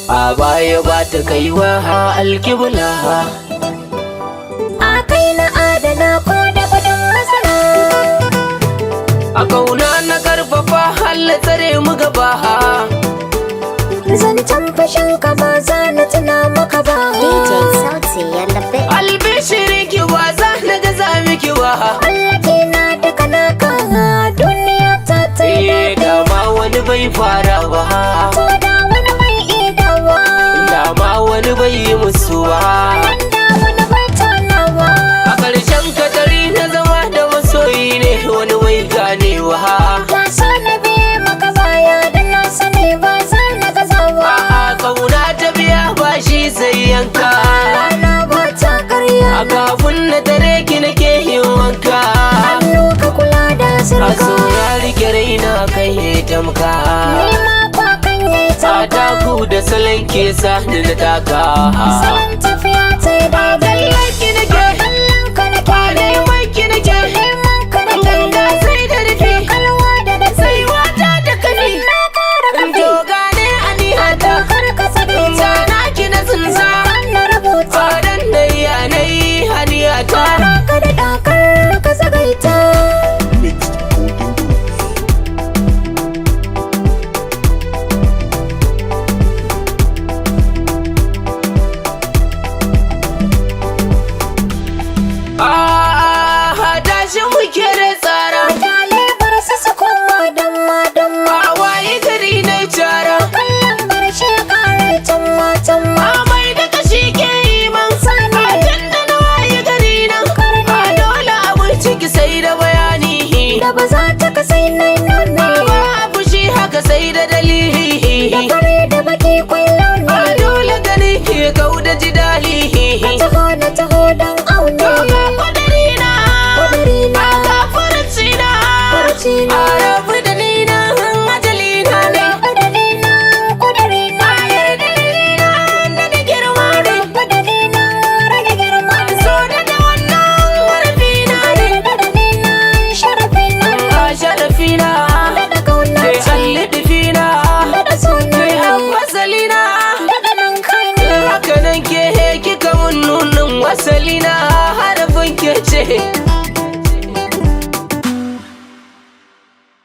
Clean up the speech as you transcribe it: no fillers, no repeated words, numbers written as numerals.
a baya ba ta kaiwa alkibla. A kai na adana ko da kudin masara. A kauna na karfafa halla tsare mu gaba. Zancen fashin ka ba za na tuna maka ba. DJ Sauti ya labe. Albishirin ki ba za na gaza miki ba. Allah ke na duka naka duniya ta tsaye. Dama wani bai fara ba. To da wani bai idawa. Dama wani bai yi musuwa. Da wani bai tanawa. A ƙarshen katari na zama da masoyi ne wani bai ganewa. Ka so na biye maka baya da na sani ba za na gazawa. A kauna ta biya ba shi sai yanka. Rana ba ta karya. A kafin na tare ki nake yin wanka. Hannu ka kula da A sirka. saurari ki raina kai ya tamka. Nema kwa kan yi A taka. taku da salon ke sa da na taka. Salon tafiya ta yi daidai. Ki nake Kallon ka na kyale. neman ki nake. Neman ka na Ganga kyale. sai da rufe. Kalwa da da Sai wata da kani. na kara kafi. To gane anihata. Kar ka sake ta. Zana ki na tsinsa. Na rubuta. Fadan da yanayi haniyata. Kara ka da dakar ka zagaita. Tashi muke da tsara. Mutane bar su su koma damma damma. A waye gari na cara. Kallon bar shi ya kare tamma tamma. Amai da kashi ke yi man Sani. A can da na waye gari nan. A dole abin ciki sai da bayani. Da ba za ta kasai nai nune. Ba abu shi haka sai da dalili. Da fari da baki kwallon A ne. dole gani ke kau da jidali. Na taho don aune. Ga kwadarina. Kudirina. Ga farcina. Farcina. A rabu da ni na ajalina ne. Kudirina. Kudirina. Da da girma ne. Kudirina. Rage girma. So da wannan warfina ne. Kudirina. Sharafina. A sharafina. Da kauna Kai ce. allidifina. Da suna. Kai wasalina. Da nan kai ne. Haka nan ke kika mun nunin wasalina harafin ke ce.